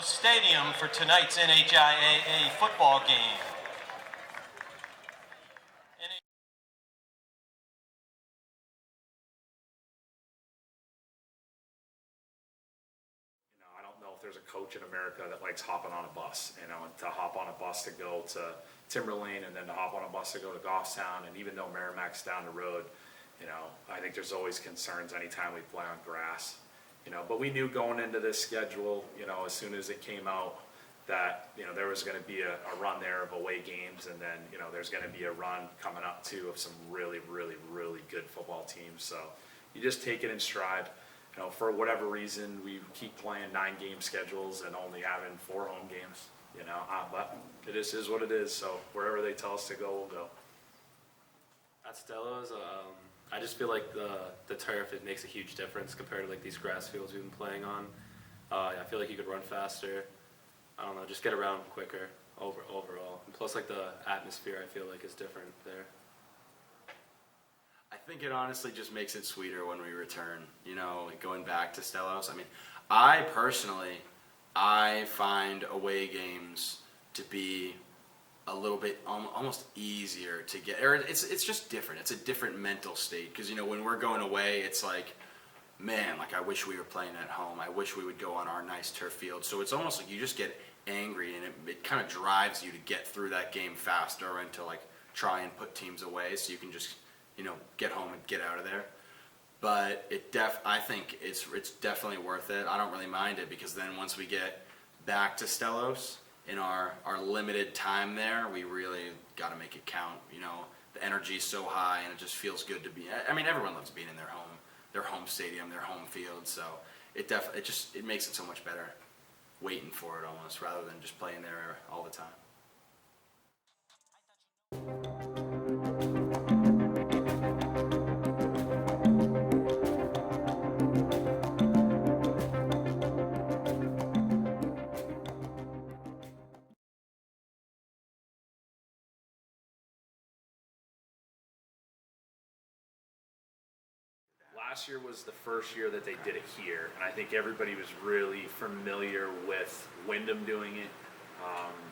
Stadium for tonight's NHIAA football game. I don't know if there's a coach in America that likes hopping on a bus, and to hop on a bus to go to Timberlane and then to hop on a bus to go to Goffstown, and even though Merrimack's down the road, I think there's always concerns anytime we play on grass. But we knew going into this schedule, as soon as it came out, that there was going to be a run there of away games, and then there's going to be a run coming up too of some really, really, really good football teams. So you just take it in stride. For whatever reason, we keep playing 9-game schedules and only having 4 home games. But it is what it is. So wherever they tell us to go, we'll go. At Stellos, I just feel like the turf, it makes a huge difference compared to like these grass fields we've been playing on. I feel like you could run faster. I don't know, just get around quicker overall. And plus, like the atmosphere, I feel like is different there. I think it honestly just makes it sweeter when we return. Like going back to Stellos. I mean, I personally find away games to be a little bit almost easier to get, or it's just different. It's a different mental state because when we're going away, it's like, man, like I wish we were playing at home. I wish we would go on our nice turf field. So it's almost like you just get angry, and it kind of drives you to get through that game faster and to like try and put teams away so you can just get home and get out of there. But I think it's definitely worth it. I don't really mind it because then once we get back to Stellos, in our limited time there, we really got to make it count. The energy's so high, and it just feels good to be. I mean, everyone loves being in their home stadium, their home field. So it makes it so much better, waiting for it almost, rather than just playing there all the time. Last year was the first year that they did it here, and I think everybody was really familiar with Wyndham doing it.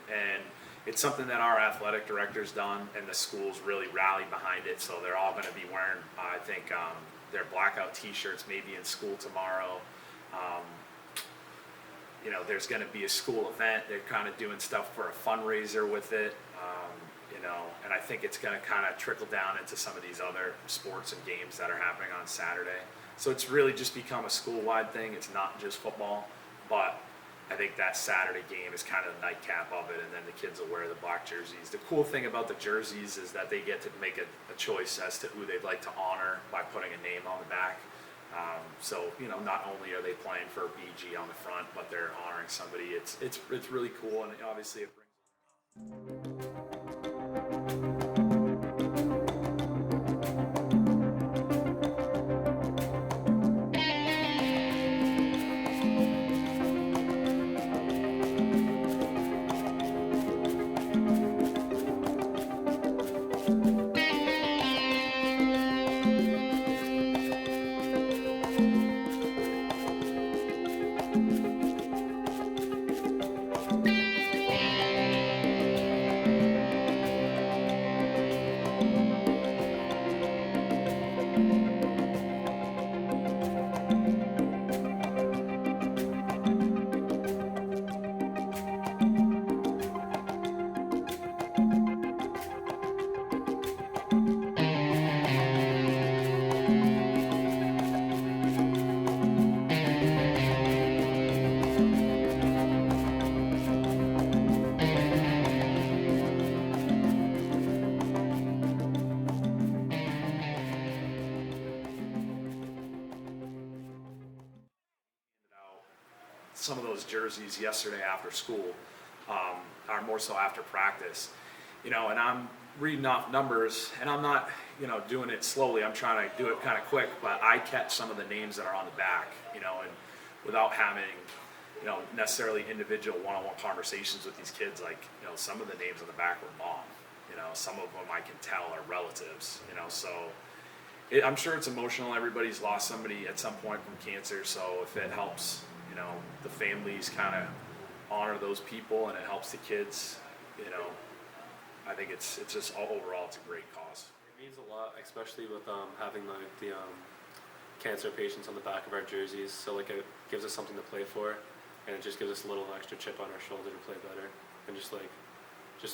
And it's something that our athletic director's done, and the schools really rallied behind it. So they're all going to be wearing, I think, their blackout T-shirts maybe in school tomorrow. There's going to be a school event. They're kind of doing stuff for a fundraiser with it. And I think it's going to kind of trickle down into some of these other sports and games that are happening on Saturday. So it's really just become a school-wide thing. It's not just football, but I think that Saturday game is kind of the nightcap of it, and then the kids will wear the black jerseys. The cool thing about the jerseys is that they get to make a choice as to who they'd like to honor by putting a name on the back. So not only are they playing for BG on the front, but they're honoring somebody. It's really cool, and obviously it brings. Some of those jerseys yesterday after school, or more so after practice, and I'm reading off numbers, and I'm not, doing it slowly. I'm trying to do it kind of quick, but I catch some of the names that are on the back, and without having, necessarily individual one-on-one conversations with these kids, like, some of the names on the back were mom, some of them I can tell are relatives, so I'm sure it's emotional. Everybody's lost somebody at some point from cancer, so if it helps, the families kind of honor those people and it helps the kids, you know, I think it's just overall it's a great cause. It means a lot, especially with having like the cancer patients on the back of our jerseys. So like it gives us something to play for, and it just gives us a little extra chip on our shoulder to play better. And just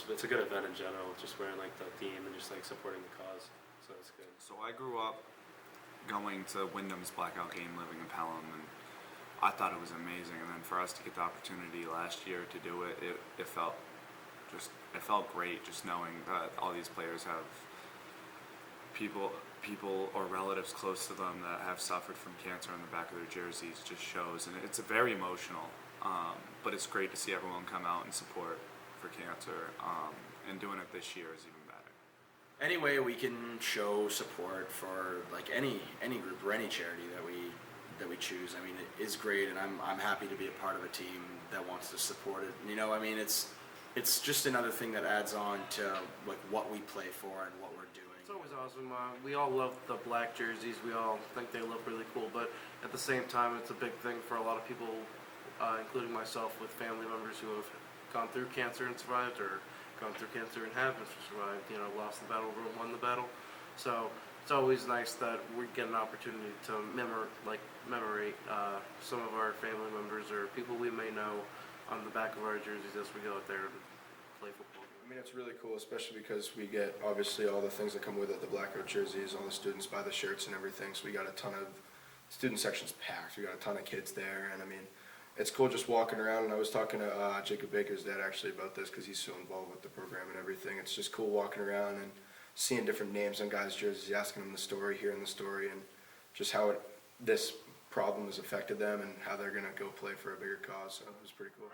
it's a good event in general. Just wearing like the theme and just like supporting the cause. So it's good. So I grew up going to Wyndham's Blackout game, living in Pelham, and I thought it was amazing. And then for us to get the opportunity last year to do it, it felt great just knowing that all these players have people or relatives close to them that have suffered from cancer on the back of their jerseys. Just shows, and it's very emotional, but it's great to see everyone come out and support for cancer, and doing it this year is even better. Any way we can show support for like any group or any charity that we choose, I mean, it is great, and I'm happy to be a part of a team that wants to support it. You know, I mean, it's just another thing that adds on to like what we play for and what we're doing. It's always awesome. We all love the black jerseys. We all think they look really cool, but at the same time, it's a big thing for a lot of people, including myself, with family members who have gone through cancer and survived, or gone through cancer and haven't survived. You know, lost the battle or won the battle. So it's always nice that we get an opportunity to commemorate some of our family members or people we may know on the back of our jerseys as we go out there and play football. I mean, it's really cool, especially because we get obviously all the things that come with it, the blackout jerseys, all the students buy the shirts and everything, so we got a ton of student sections packed, we got a ton of kids there, and I mean, it's cool just walking around. And I was talking to Jacob Baker's dad actually about this because he's so involved with the program and everything. It's just cool walking around and seeing different names on guys' jerseys, asking them the story, hearing the story, and just how this problem has affected them and how they're going to go play for a bigger cause. So it was pretty cool.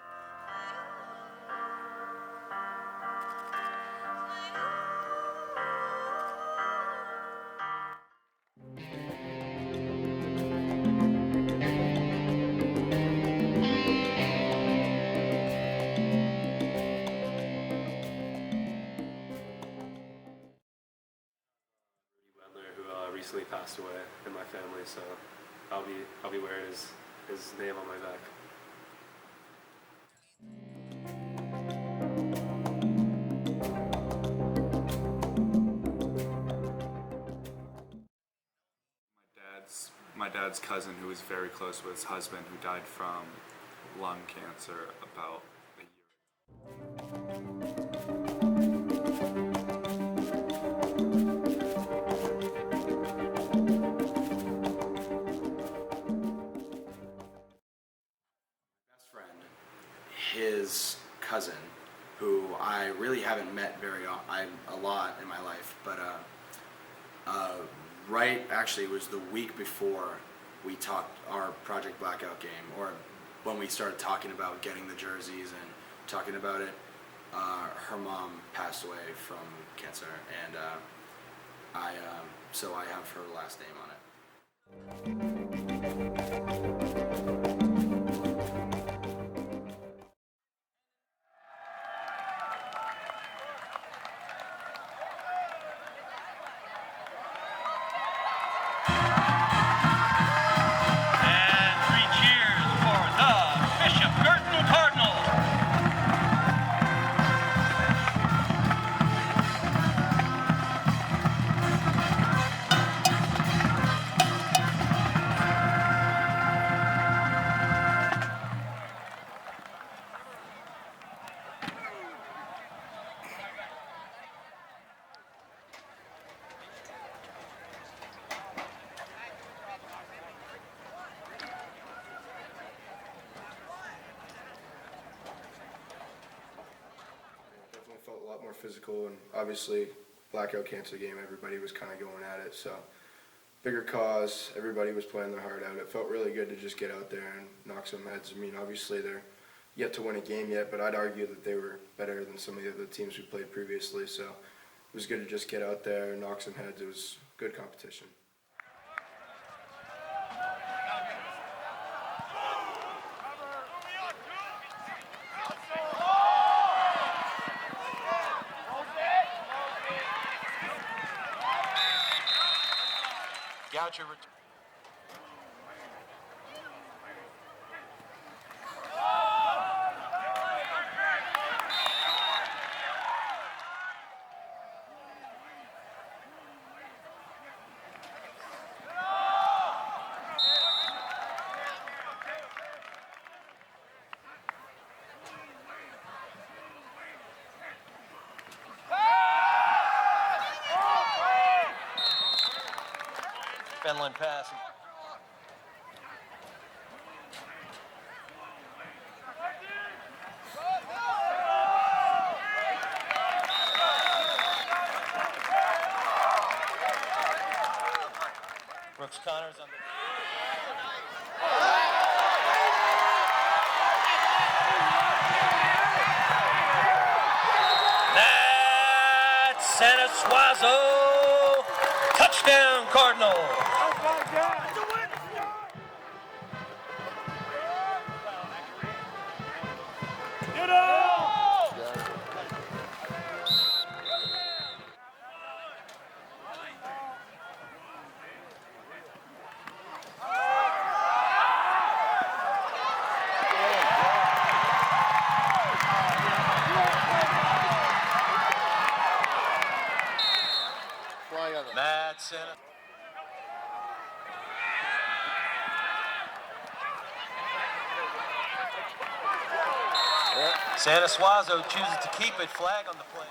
Recently passed away in my family, so I'll be wearing his name on my back. My dad's cousin, who was very close with his husband, who died from lung cancer about a year ago. His cousin, who I really haven't met a lot in my life, but it was the week before we talked our Project Blackout game, or when we started talking about getting the jerseys and talking about it, her mom passed away from cancer, and so I have her last name on it. Guertin Cardinals. Definitely felt a lot more physical, and obviously blackout cancer game, everybody was kind of going at it, so bigger cause, everybody was playing their heart out. It felt really good to just get out there and knock some heads. I mean, obviously they're yet to win a game yet, but I'd argue that they were better than some of the other teams we played previously, so it was good to just get out there and knock some heads. It was good competition. Goucher Fenlon pass. Brooks Connors on the... That's Santa Suazo. Touchdown, Cardinals. Matt Santa. Santa Suazo chooses to keep it. Flag on the play.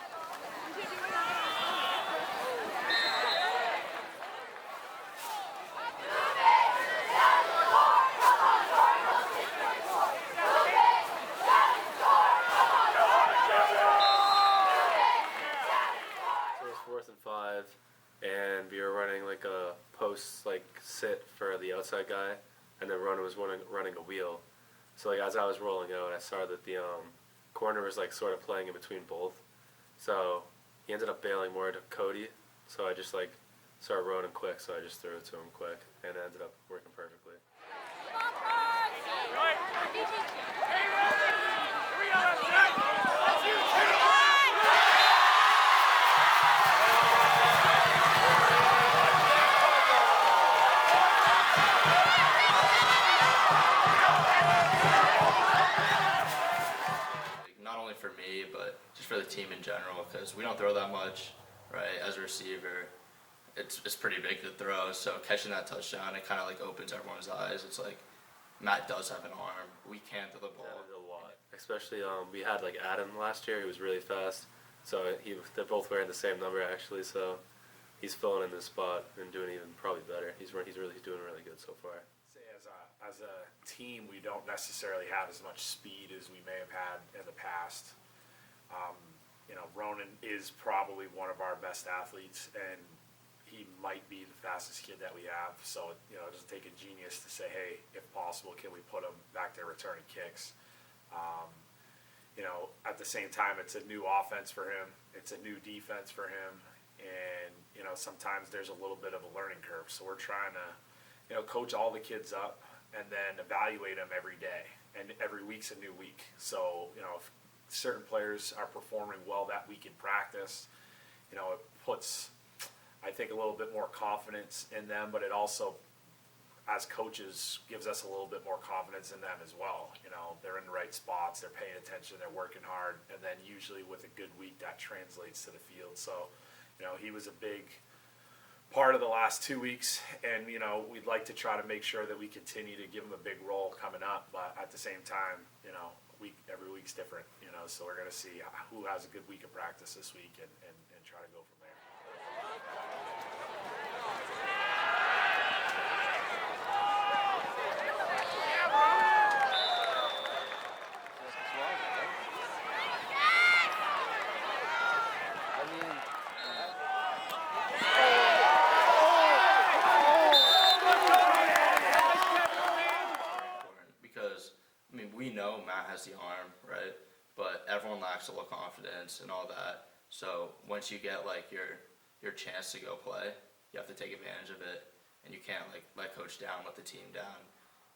So it was 4th and 5, and we were running like a post like sit for the outside guy, and then runner was running a wheel. So like as I was rolling out, I saw that the corner was like sort of playing in between both. So he ended up bailing more to Cody. So I just like started running quick. So I just threw it to him quick, and it ended up working perfectly. Not only for me, but just for the team in general, because we don't throw that much, right? As a receiver, it's pretty big to throw. So catching that touchdown, it kind of like opens everyone's eyes. It's like Matt does have an arm. We can throw the ball. Yeah, a lot. Especially we had like Adam last year. He was really fast. So they're both wearing the same number actually. So he's filling in this spot and doing even probably better. He's really doing really good so far. Say as a team, we don't necessarily have as much speed as we may have had in the past. Ronan is probably one of our best athletes, and he might be the fastest kid that we have. So it doesn't take a genius to say, hey, if possible, can we put him back there returning kicks? At the same time, it's a new offense for him. It's a new defense for him, and sometimes there's a little bit of a learning curve. So we're trying to coach all the kids up and then evaluate them every day, and every week's a new week. So if certain players are performing well that week in practice, it puts, I think, a little bit more confidence in them, but it also, as coaches, gives us a little bit more confidence in them as well. They're in the right spots, they're paying attention, they're working hard, and then usually with a good week that translates to the field. So he was a big part of the last 2 weeks, and we'd like to try to make sure that we continue to give him a big role coming up, but at the same time, every week's different, so we're going to see who has a good week of practice this week and try to go from there. Because we know Matt has the arm, right? But everyone lacks a little confidence and all that. So once you get like your chance to go play, you have to take advantage of it, and you can't like let coach down, let the team down.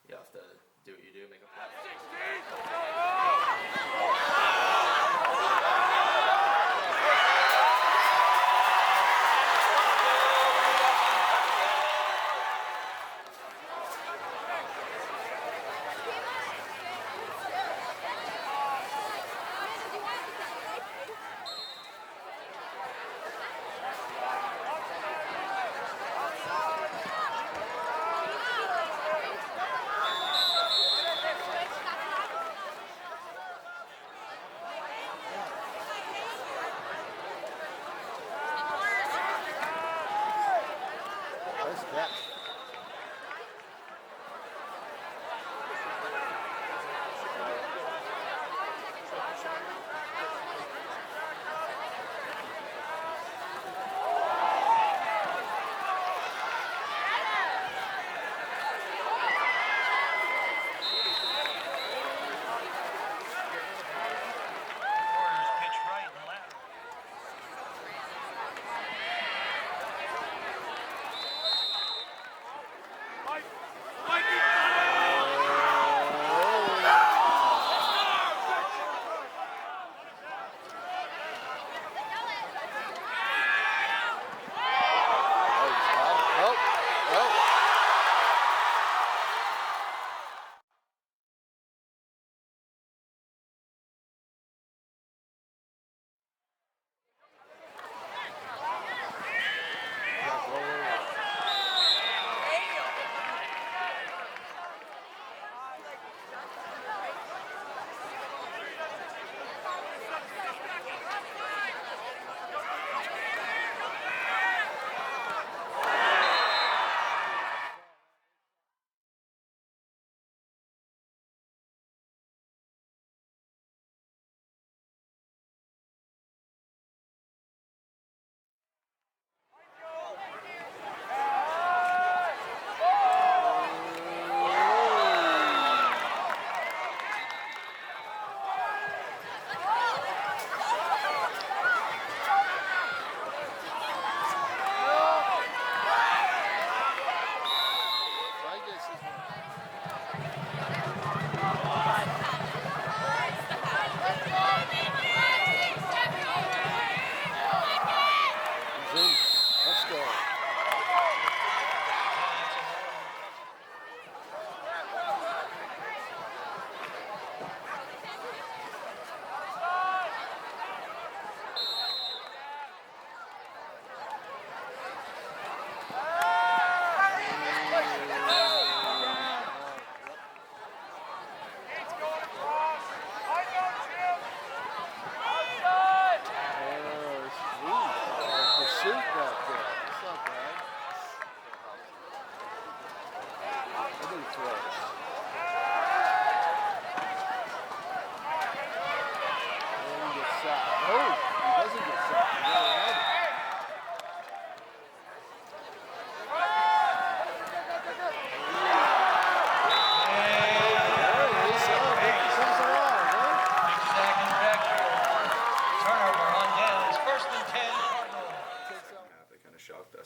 You have to do what you do, make a play.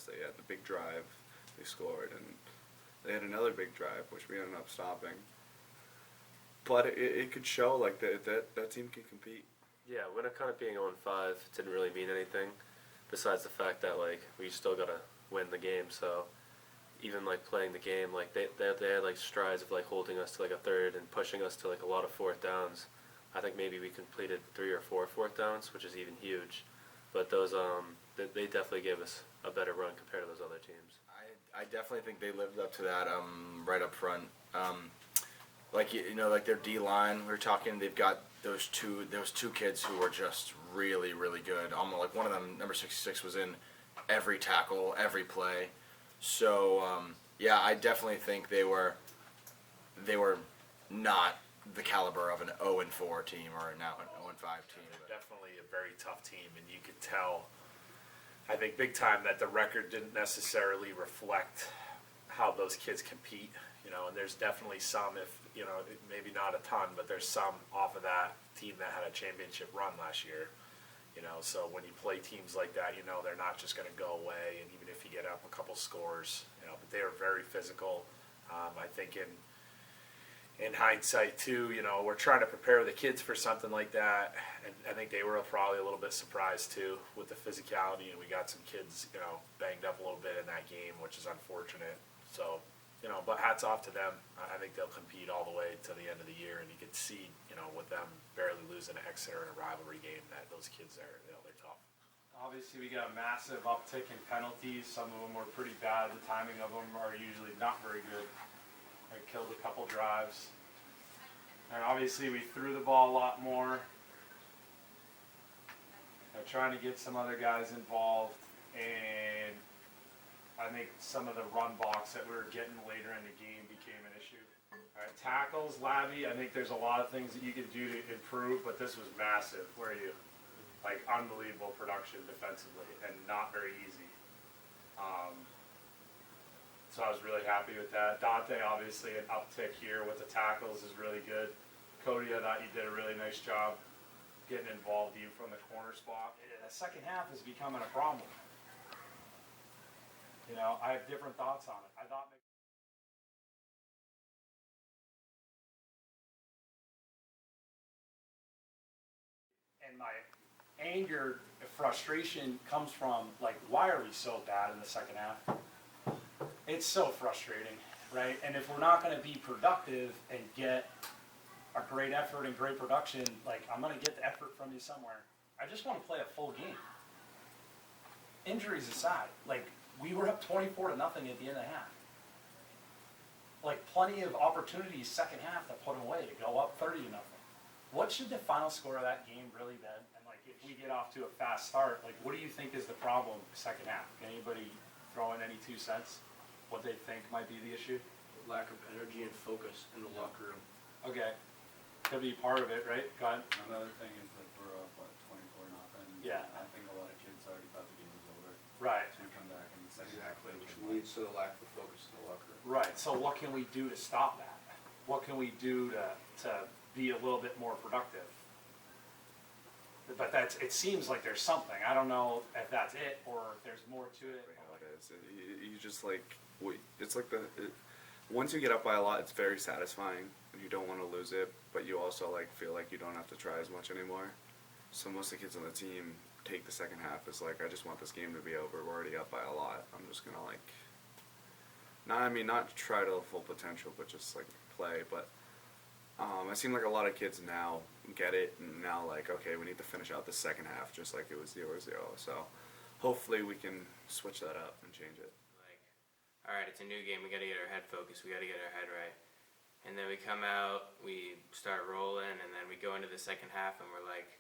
They had the big drive, they scored, and they had another big drive, which we ended up stopping. But it could show like that team can compete. Yeah, Winnacunnet being 0-5 didn't really mean anything, besides the fact that like we still gotta win the game. So even like playing the game, like they had like strides of like holding us to like a third and pushing us to like a lot of fourth downs. I think maybe we completed 3 or 4 fourth downs, which is even huge. But those they definitely gave us a better run compared to those other teams. I definitely think they lived up to that right up front. Like you know, like their D line. We were talking. They've got those two kids who were just really good. Almost like one of them, number 66, was in every tackle, every play. So yeah, I definitely think they were not the caliber of an 0-4 team or now an 0-5 team. They're definitely a very tough team, and you could tell, I think big time, that the record didn't necessarily reflect how those kids compete, you know, and there's definitely some, if, you know, maybe not a ton, but there's some off of that team that had a championship run last year, you know, so when you play teams like that, you know, they're not just going to go away, and even if you get up a couple scores, you know, but they are very physical. I think in hindsight too, you know, we're trying to prepare the kids for something like that, and I think they were probably a little bit surprised too with the physicality, and we got some kids, you know, banged up a little bit in that game, which is unfortunate. So, you know, but hats off to them. I think they'll compete all the way to the end of the year, and you can see, you know, with them barely losing to Exeter in a rivalry game, that those kids are, you know, they're tough. Obviously, we got a massive uptick in penalties. Some of them were pretty bad. The timing of them are usually not very good. I killed a couple drives. And obviously, we threw the ball a lot more. Trying to get some other guys involved. And I think some of the run blocks that we were getting later in the game became an issue. All right, tackles, Labby, I think there's a lot of things that you could do to improve, but this was massive. Where are you? Like, unbelievable production defensively and not very easy. So I was really happy with that. Dante, obviously, an uptick here with the tackles is really good. Cody, I thought you did a really nice job getting involved even from the corner spot. The second half is becoming a problem. You know, I have different thoughts on it. I thought and my anger, frustration comes from, like, why are we so bad in the second half? It's so frustrating, right? And if we're not going to be productive and get a great effort and great production, like, I'm going to get the effort from you somewhere. I just want to play a full game. Injuries aside, like, we were up 24-0 at the end of the half. Like, plenty of opportunities second half that put them away to go up 30-0. What should the final score of that game really been? And like, if we get off to a fast start, like, what do you think is the problem second half? Can anybody throw in any 2 cents? What they think might be the issue? Lack of energy and focus in the locker room. Okay, could be part of it, right? Go ahead. Another thing is that we're up, what, 24-0. Yeah. I think a lot of kids already thought the game was over. Right. So we come back in the second half. Which leads to the lack of focus in the locker room. Right. So what can we do to stop that? What can we do to be a little bit more productive? But it seems like there's something. I don't know if that's it or if there's more to it. How it is. You just like, it's like once you get up by a lot, it's very satisfying. You don't want to lose it, but you also like feel like you don't have to try as much anymore. So most of the kids on the team take the second half as like, I just want this game to be over. We're already up by a lot. I'm just gonna like, not try to full potential, but just like play. But it seems like a lot of kids now get it, and now like, okay, we need to finish out the second half just like it was 0-0. So hopefully we can switch that up and change it. Like, all right, it's a new game. We got to get our head focused. We got to get our head right. And then we come out, we start rolling, and then we go into the second half, and we're like,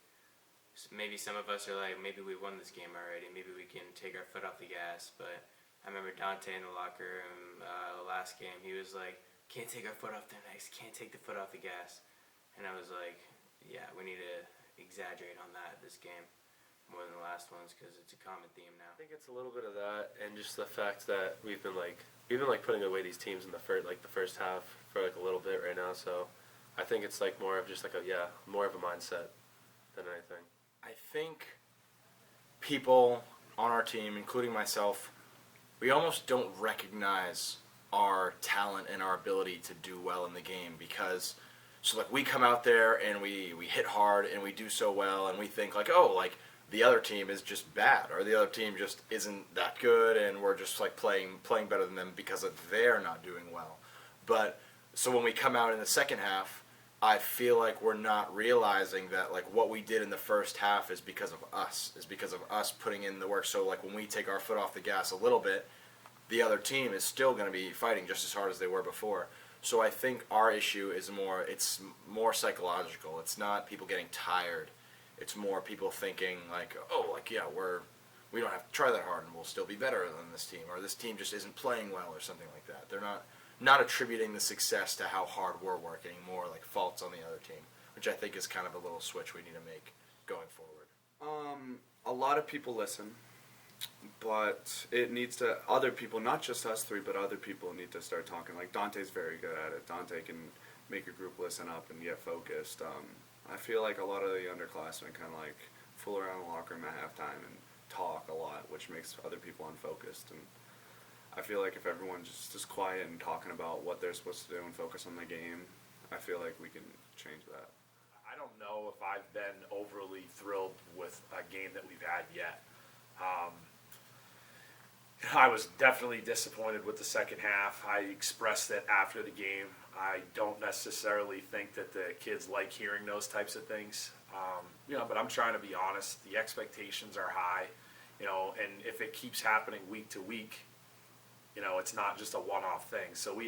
maybe some of us are like, maybe we won this game already. Maybe we can take our foot off the gas. But I remember Dante in the locker room the last game. He was like, can't take our foot off the gas. Can't take the foot off the gas. And I was like, yeah, we need to exaggerate on that this game more than the last ones because it's a common theme now. I think it's a little bit of that, and just the fact that we've been putting away these teams in the first half for like a little bit right now. So I think it's like more of just like more of a mindset than anything. I think people on our team, including myself, we almost don't recognize our talent and our ability to do well in the game because, so like we come out there and we hit hard and we do so well and we think like, oh, like the other team is just bad or the other team just isn't that good and we're just like playing better than them because of they're not doing well. But so when we come out in the second half, I feel like we're not realizing that like what we did in the first half is because of us putting in the work. So like when we take our foot off the gas a little bit, the other team is still going to be fighting just as hard as they were before. So I think our issue is it's more psychological. It's not people getting tired. It's more people thinking like, oh, like yeah, we don't have to try that hard and we'll still be better than this team, or this team just isn't playing well or something like that. They're not attributing the success to how hard we're working, more like faults on the other team, which I think is kind of a little switch we need to make going forward. A lot of people listen, but it needs to, other people, not just us three, but other people need to start talking. Like Dante's very good at it. Dante can make a group listen up and get focused. I feel like a lot of the underclassmen kind of like fool around the locker room at halftime and talk a lot, which makes other people unfocused. And I feel like if everyone just is quiet and talking about what they're supposed to do and focus on the game, I feel like we can change that. I don't know if I've been overly thrilled with a game that we've had yet. I was definitely disappointed with the second half. I expressed it after the game. I don't necessarily think that the kids like hearing those types of things. But I'm trying to be honest. The expectations are high, and if it keeps happening week to week, it's not just a one-off thing. So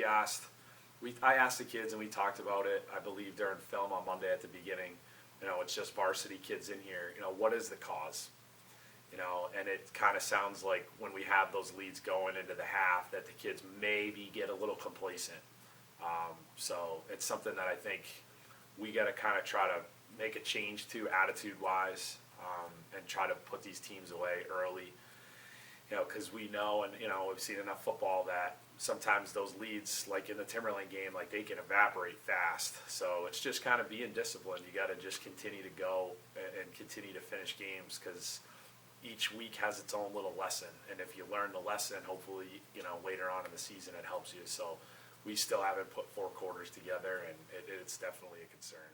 I asked the kids and we talked about it, I believe during film on Monday at the beginning. It's just varsity kids in here. What is the cause? And it kind of sounds like when we have those leads going into the half that the kids maybe get a little complacent. So it's something that I think we got to kind of try to make a change to attitude-wise, and try to put these teams away early. Because we know, and we've seen enough football that sometimes those leads, like in the Timberlane game, like they can evaporate fast. So it's just kind of being disciplined. You got to just continue to go and continue to finish games because each week has its own little lesson. And if you learn the lesson, hopefully, later on in the season it helps you. So we still haven't put 4 quarters together, and it's definitely a concern.